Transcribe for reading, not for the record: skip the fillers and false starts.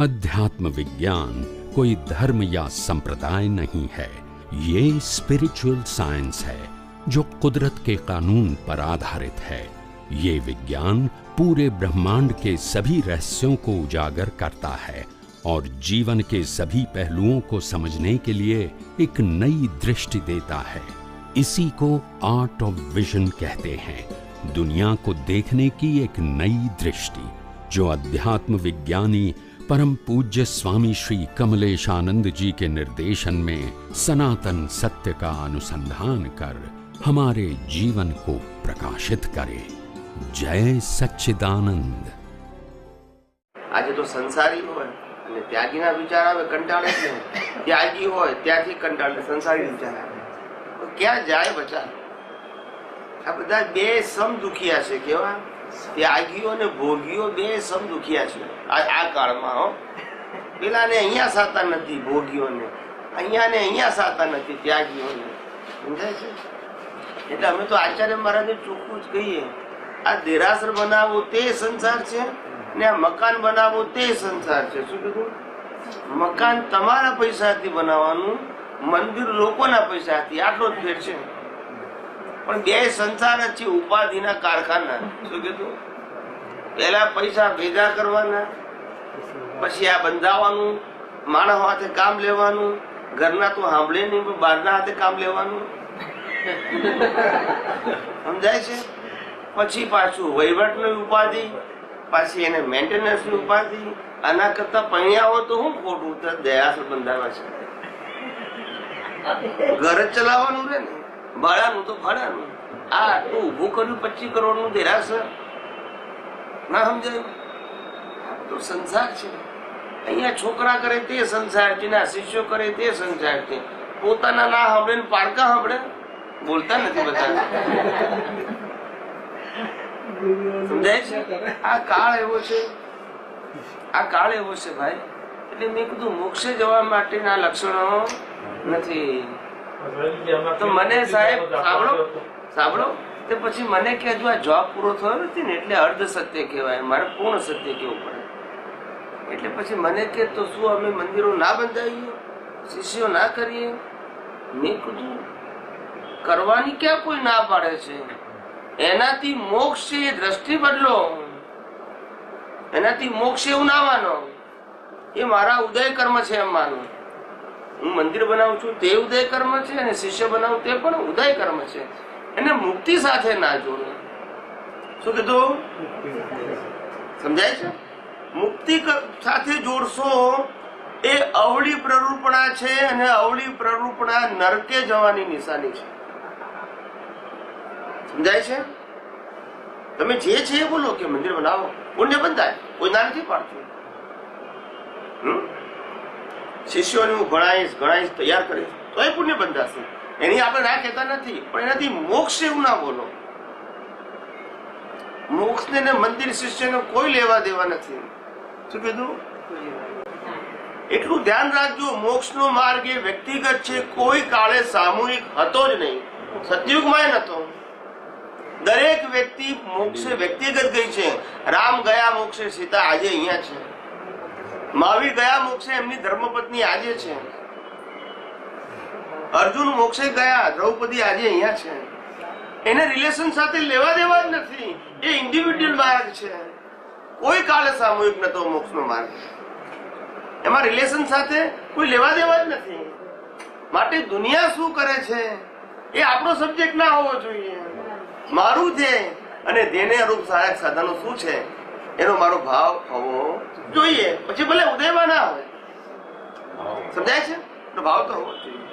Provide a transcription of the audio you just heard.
अध्यात्म विज्ञान कोई धर्म या संप्रदाय नहीं है, ये स्पिरिचुअल साइंस है जो कुदरत के कानून पर आधारित है। ये विज्ञान पूरे ब्रह्मांड के सभी रहस्यों को उजागर करता है और जीवन के सभी पहलुओं को समझने के लिए एक नई दृष्टि देता है। इसी को आर्ट ऑफ विजन कहते हैं, दुनिया को देखने की एक नई दृष्टि, जो अध्यात्म विज्ञानी परम पूज्य स्वामी श्री कमलेशानंद जी के निर्देशन में सनातन सत्य का अनुसंधान कर हमारे जीवन को प्रकाशित करे। जय सच्चिदानंद। आज तो संसारी होय અને ત્યાગીના વિચાર આવે કંટાળે છે, ત્યાગી હોય ત્યાંથી કંટાળે સંસારી વિચાર આવે, તો ક્યાં જાય બચા? આ બધા બે સમ દુખિયા છે, કેવા ત્યાગીઓ ને ભોગીઓ બે સમ દુખિયા છે આ કાળમાં। હો, પેલાને અહીંયા સાતા નથી, ભોગીઓને અહીંયા ને અહીંયા સાતા નથી, ત્યાગીઓને, સમજાય છે? એટલે અમે તો આચાર્ય મહારાજે ચોખ્ખું જ કહીએ, આ દેરાસર બનાવો તે સંસાર છે ને આ મકાન બનાવો તે સંસાર છે। શું કીધું? મકાન તમારા પૈસાથી બનાવવાનું, મંદિર લોકોના પૈસાથી, આટલો જ ફેર છે। પણ બે સંસાર જ છે, ઉપાધિના કારખાના। શું કીધું? પહેલા પૈસા ભેગા કરવાના, પછી આ બંધાવાનું, માણસ હાથે કામ લેવાનું, ઘરના તો સાંભળે નહીં પણ બહારના હાથે કામ લેવાનું, સમજાય છે? પછી પાછું વહીવટની ઉપાધિ, પાછી એને મેન્ટેનન્સની ઉપાધિ। આના કરતા પૈણ્યા હોય તો હું ખોટું? દયાસર બંધાવા છે, ઘર જ ચલાવવાનું રે ને, ભાડાનું તો ભાડાનું। આ આટલું ઉભું કર્યું 25 કરોડનું દેરાસર, ના સમજાયું? તો સંસાર છે। અહીંયા છોકરા કરે તે સંસાર છે, ના શિષ્યો કરે તે સંસાર છે। પોતાના ના સાંભળે ને પારકા સાંભળે, બોલતા નથી બધા, સમજાય છે? આ કાળ એવો છે, આ કાળ એવો છે ભાઈ। એટલે મેં કીધું મોક્ષે જવા માટેના લક્ષણો નથી। તો મને સાહેબ સાંભળો તે પછી મને કે હજુ આ જોબ પૂરો થયો નથી ને, એટલે અર્ધ સત્ય કહેવાય, મારે પૂર્ણ સત્ય કેવું પડે। એટલે પછી મને કે તો શું અમે મંદિરો ના બંધાવીએ, શિષ્યો ના કરીએ? મેં કીધું કરવાની ક્યાં કોઈ ના પાડે છે? એનાથી મોક્ષ છે એ દ્રષ્ટિ બદલો, એનાથી મોક્ષ એવું ના માનો, એ મારા ઉદય કર્મ છે એમ માનો। હું મંદિર બનાવું છું તે ઉદય કર્મ છે, અને શિષ્ય બનાવું તે પણ ઉદય કર્મ છે, એને મુક્તિ સાથે ના જોડો। શું કીધું? સમજાય છે? મુક્તિ સાથે જોડશો એ અવળી પ્રરૂપણા છે, અને અવળી પ્રરૂપણા નરકે જવાની નિશાની છે। સમજાય છે? તમે જે છે એ બોલો કે મંદિર બનાવો, પુણ્ય બંધાય, કોઈ ના નથી પાડતું। શિષ્યોને હું ભણાવીશ તૈયાર કરીશ તો એ પુણ્ય બંધાશે, એની આપણે ના કહેતા નથી, પણ એનાથી મોક્ષ એવું ના બોલો। મોક્ષ ને મંદિર શિષ્યને કોઈ લેવા દેવા નથી। શું કીધું? એટલું ધ્યાન રાખજો, મોક્ષનો માર્ગ એ વ્યક્તિગત છે, કોઈ કાળે સામૂહિક હતો જ નહીં, સતયુગમાં નતો। દરેક વ્યક્તિ મોક્ષે વ્યક્તિગત ગઈ છે। રામ ગયા મોક્ષે, સીતા આજે અહીંયા છે। મહાવીર ગયા મોક્ષે, એમની ધર્મપત્ની આજે છે। અર્જુન મોક્ષે ગયા, દ્રૌપદી આજે અહીંયા છે। એને રિલેશન સાથે લેવા દેવા જ નથી, એ ઇન્ડિવિડ્યુઅલ માર્ગ છે, કોઈ કાળે સામૂહિક નતો મોક્ષનો માર્ગ, એમાં રિલેશન સાથે કોઈ લેવા દેવા જ નથી। માટે દુનિયા શું કરે છે એ આપણો સબ્જેક્ટ ના હોવો જોઈએ, મારું છે, અને તેને અનુરૂપ સહાયક સાધનો શું છે એનો મારો ભાવ હોવો જોઈએ। પછી ભલે ઉદયમાં ના હોય, સમજાય છે? ભાવ તો હોવો જોઈએ।